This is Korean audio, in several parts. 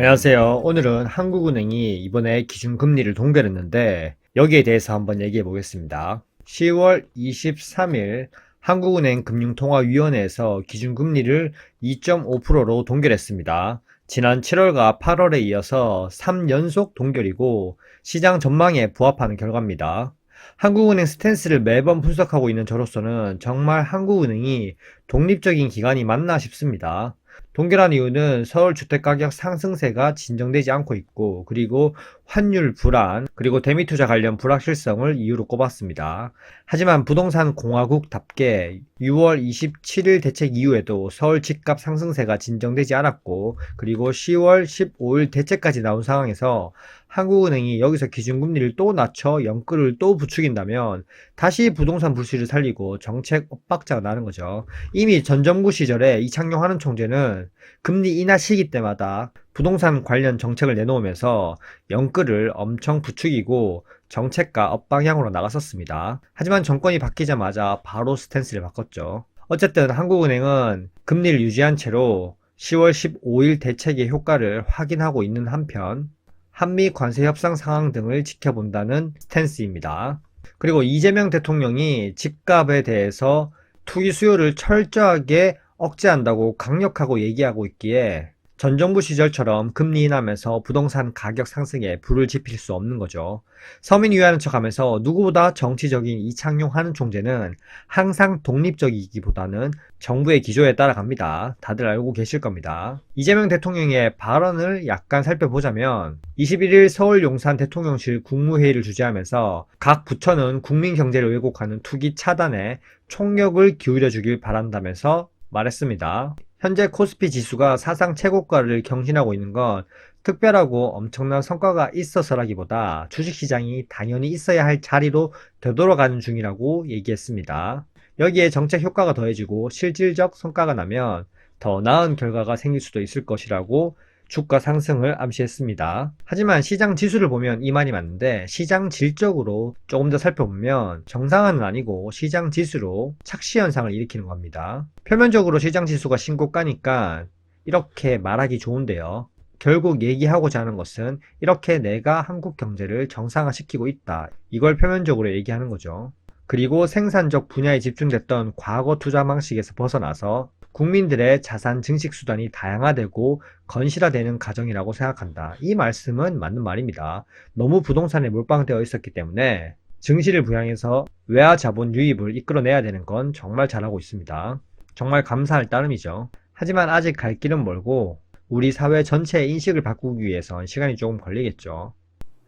안녕하세요. 오늘은 한국은행이 이번에 기준금리를 동결했는데 여기에 대해서 한번 얘기해 보겠습니다. 10월 23일 한국은행 금융통화위원회에서 기준금리를 2.5%로 동결했습니다. 지난 7월과 8월에 이어서 3연속 동결이고 시장 전망에 부합하는 결과입니다. 한국은행 스탠스를 매번 분석하고 있는 저로서는 정말 한국은행이 독립적인 기관이 맞나 싶습니다. 동결한 이유는 서울 주택가격 상승세가 진정되지 않고 있고, 그리고 환율 불안, 그리고 대미투자 관련 불확실성을 이유로 꼽았습니다. 하지만 부동산 공화국답게 6월 27일 대책 이후에도 서울 집값 상승세가 진정되지 않았고, 그리고 10월 15일 대책까지 나온 상황에서 한국은행이 여기서 기준금리를 또 낮춰 영끌을 또 부추긴다면 다시 부동산 불씨를 살리고 정책 엇박자가 나는 거죠. 이미 전 정부 시절에 이창용 한은 총재는 금리 인하 시기 때마다 부동산 관련 정책을 내놓으면서 영끌을 엄청 부추기고 정책과 엇방향으로 나갔었습니다. 하지만 정권이 바뀌자마자 바로 스탠스를 바꿨죠. 어쨌든 한국은행은 금리를 유지한 채로 10월 15일 대책의 효과를 확인하고 있는 한편 한미 관세 협상 상황 등을 지켜본다는 스탠스입니다. 그리고 이재명 대통령이 집값에 대해서 투기 수요를 철저하게 억제한다고 강력하고 얘기하고 있기에 전 정부 시절처럼 금리 인하면서 부동산 가격 상승에 불을 지필 수 없는 거죠. 서민 위하는 척하면서 누구보다 정치적인 이창용 한은 총재는 항상 독립적이기보다는 정부의 기조에 따라갑니다. 다들 알고 계실 겁니다. 이재명 대통령의 발언을 약간 살펴보자면 21일 서울 용산 대통령실 국무회의를 주재하면서 각 부처는 국민 경제를 왜곡하는 투기 차단에 총력을 기울여 주길 바란다면서 말했습니다. 현재 코스피 지수가 사상 최고가를 경신하고 있는 건 특별하고 엄청난 성과가 있어서라기보다 주식시장이 당연히 있어야 할 자리로 되돌아가는 중이라고 얘기했습니다. 여기에 정책 효과가 더해지고 실질적 성과가 나면 더 나은 결과가 생길 수도 있을 것이라고 주가 상승을 암시했습니다. 하지만 시장 지수를 보면 이 말이 맞는데 시장 질적으로 조금 더 살펴보면 정상화는 아니고 시장 지수로 착시 현상을 일으키는 겁니다. 표면적으로 시장 지수가 신고가니까 이렇게 말하기 좋은데요. 결국 얘기하고자 하는 것은 이렇게 내가 한국 경제를 정상화시키고 있다. 이걸 표면적으로 얘기하는 거죠. 그리고 생산적 분야에 집중됐던 과거 투자 방식에서 벗어나서 국민들의 자산 증식 수단이 다양화되고 건실화되는 과정이라고 생각한다. 이 말씀은 맞는 말입니다. 너무 부동산에 몰빵되어 있었기 때문에 증시를 부양해서 외화 자본 유입을 이끌어내야 되는 건 정말 잘하고 있습니다. 정말 감사할 따름이죠. 하지만 아직 갈 길은 멀고 우리 사회 전체의 인식을 바꾸기 위해선 시간이 조금 걸리겠죠.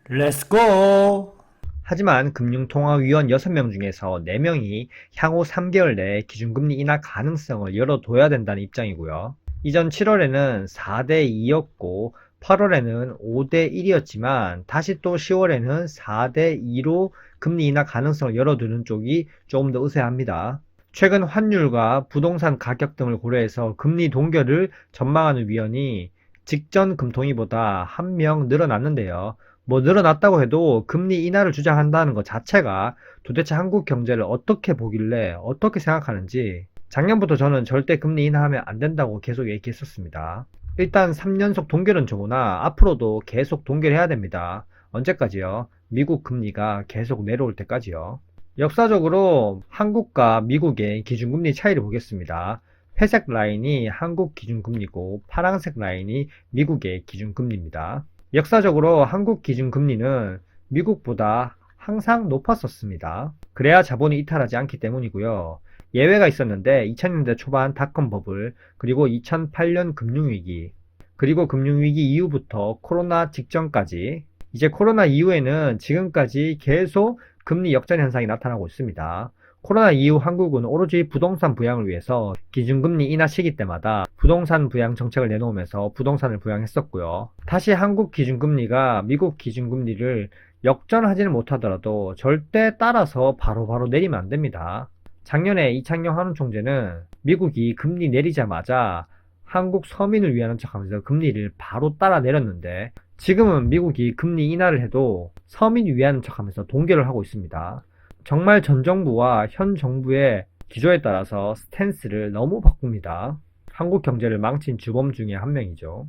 렛츠고! 하지만 금융통화위원 6명 중에서 4명이 향후 3개월 내에 기준금리 인하 가능성을 열어둬야 된다는 입장이고요. 이전 7월에는 4대2였고 8월에는 5대1이었지만 다시 또 10월에는 4대2로 금리 인하 가능성을 열어두는 쪽이 조금 더 우세합니다. 최근 환율과 부동산 가격 등을 고려해서 금리 동결을 전망하는 위원이 직전 금통위보다 1명 늘어났는데요. 뭐 늘어났다고 해도 금리 인하를 주장한다는 것 자체가 도대체 한국 경제를 어떻게 보길래 어떻게 생각하는지 작년부터 저는 절대 금리 인하하면 안 된다고 계속 얘기했었습니다. 일단 3연속 동결은 좋으나 앞으로도 계속 동결해야 됩니다. 언제까지요? 미국 금리가 계속 내려올 때까지요. 역사적으로 한국과 미국의 기준금리 차이를 보겠습니다. 회색 라인이 한국 기준금리고 파란색 라인이 미국의 기준금리입니다. 역사적으로 한국 기준금리는 미국보다 항상 높았었습니다. 그래야 자본이 이탈하지 않기 때문이고요. 예외가 있었는데 2000년대 초반 닷컴 버블, 그리고 2008년 금융위기, 그리고 금융위기 이후부터 코로나 직전까지, 이제 코로나 이후에는 지금까지 계속 금리 역전 현상이 나타나고 있습니다. 코로나 이후 한국은 오로지 부동산 부양을 위해서 기준금리 인하 시기 때마다 부동산 부양 정책을 내놓으면서 부동산을 부양했었고요. 다시 한국 기준금리가 미국 기준금리를 역전하지는 못하더라도 절대 따라서 바로바로 내리면 안 됩니다. 작년에 이창용 한은 총재는 미국이 금리 내리자마자 한국 서민을 위하는 척하면서 금리를 바로 따라 내렸는데 지금은 미국이 금리 인하를 해도 서민을 위하는 척하면서 동결을 하고 있습니다. 정말 전 정부와 현 정부의 기조에 따라서 스탠스를 너무 바꿉니다. 한국 경제를 망친 주범 중에 한 명이죠.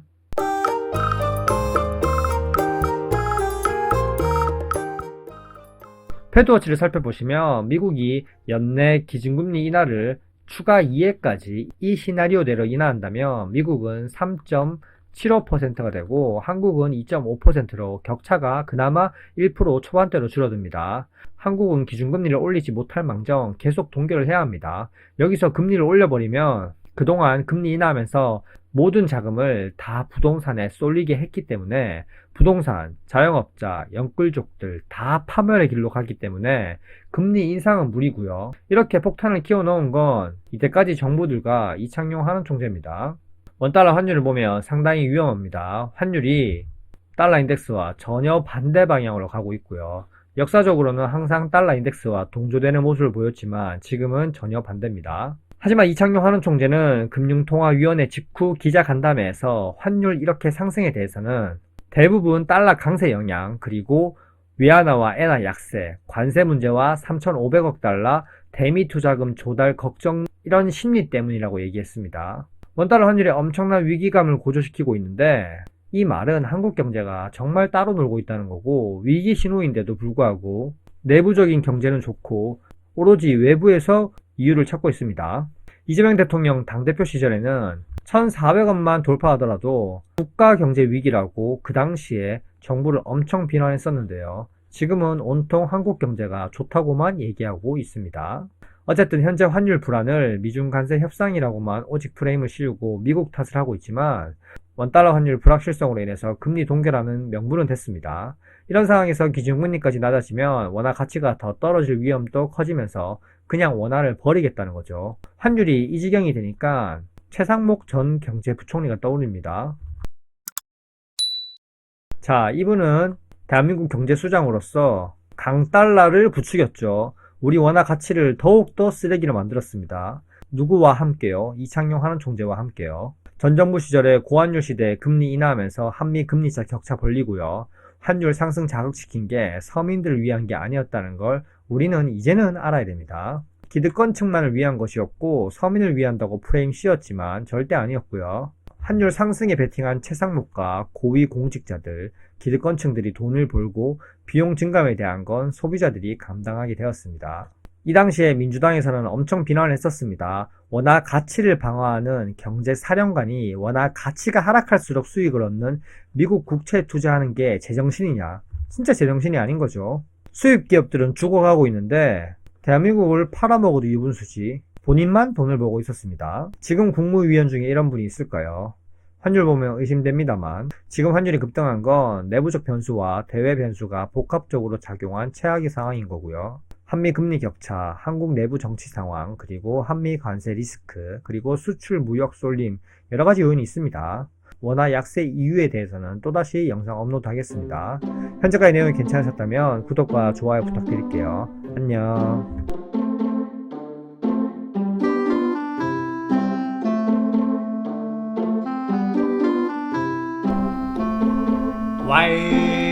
패드워치를 살펴보시면 미국이 연내 기준금리 인하를 추가 2회까지 이 시나리오대로 인하한다면 미국은 3.75%가 되고 한국은 2.5%로 격차가 그나마 1% 초반대로 줄어듭니다. 한국은 기준금리를 올리지 못할 망정 계속 동결을 해야 합니다. 여기서 금리를 올려버리면 그동안 금리 인하하면서 모든 자금을 다 부동산에 쏠리게 했기 때문에 부동산, 자영업자, 영끌족들 다 파멸의 길로 가기 때문에 금리 인상은 무리고요. 이렇게 폭탄을 키워놓은 건 이때까지 정부들과 이창용 한은총재입니다. 원달러 환율을 보면 상당히 위험합니다. 환율이 달러 인덱스와 전혀 반대 방향으로 가고 있고요. 역사적으로는 항상 달러 인덱스와 동조되는 모습을 보였지만 지금은 전혀 반대입니다. 하지만 이창용 한은총재는 금융통화위원회 직후 기자간담회에서 환율 이렇게 상승에 대해서는 대부분 달러 강세 영향, 그리고 위안화와 엔화 약세, 관세 문제와 3,500억 달러 대미 투자금 조달 걱정 이런 심리 때문이라고 얘기했습니다. 원달러 환율이 엄청난 위기감을 고조시키고 있는데 이 말은 한국 경제가 정말 따로 놀고 있다는 거고 위기 신호인데도 불구하고 내부적인 경제는 좋고 오로지 외부에서 이유를 찾고 있습니다. 이재명 대통령 당대표 시절에는 1,400원만 돌파하더라도 국가 경제 위기라고 그 당시에 정부를 엄청 비난했었는데요. 지금은 온통 한국 경제가 좋다고만 얘기하고 있습니다. 어쨌든 현재 환율 불안을 미중 관세 협상이라고만 오직 프레임을 씌우고 미국 탓을 하고 있지만 원달러 환율 불확실성으로 인해서 금리 동결하는 명분은 됐습니다. 이런 상황에서 기준금리까지 낮아지면 원화 가치가 더 떨어질 위험도 커지면서 그냥 원화를 버리겠다는 거죠. 환율이 이 지경이 되니까 최상목 전 경제부총리가 떠오릅니다. 자, 이분은 대한민국 경제수장으로서 강달러를 부추겼죠. 우리 원화 가치를 더욱더 쓰레기로 만들었습니다. 누구와 함께요? 이창용 한은총재와 함께요. 전 정부 시절에 고환율 시대에 금리 인하하면서 한미 금리차 격차 벌리고요. 환율 상승 자극시킨 게 서민들을 위한 게 아니었다는 걸 우리는 이제는 알아야 됩니다. 기득권층만을 위한 것이었고 서민을 위한다고 프레임 씌웠지만 절대 아니었고요. 환율 상승에 베팅한 최상목과 고위 공직자들, 기득권층들이 돈을 벌고 비용 증감에 대한 건 소비자들이 감당하게 되었습니다. 이 당시에 민주당에서는 엄청 비난을 했었습니다. 원화 가치를 방어하는 경제사령관이 원화 가치가 하락할수록 수익을 얻는 미국 국채에 투자하는 게 제정신이냐? 진짜 제정신이 아닌 거죠. 수입 기업들은 죽어가고 있는데 대한민국을 팔아먹어도 유분수지. 본인만 돈을 벌고 있었습니다. 지금 국무위원 중에 이런 분이 있을까요? 환율 보면 의심됩니다만 지금 환율이 급등한 건 내부적 변수와 대외 변수가 복합적으로 작용한 최악의 상황인 거고요. 한미 금리 격차, 한국 내부 정치 상황, 그리고 한미 관세 리스크, 그리고 수출 무역 쏠림 여러 가지 요인이 있습니다. 원화 약세 이유에 대해서는 또다시 영상 업로드 하겠습니다. 현재까지 내용이 괜찮으셨다면 구독과 좋아요 부탁드릴게요. 안녕. 와이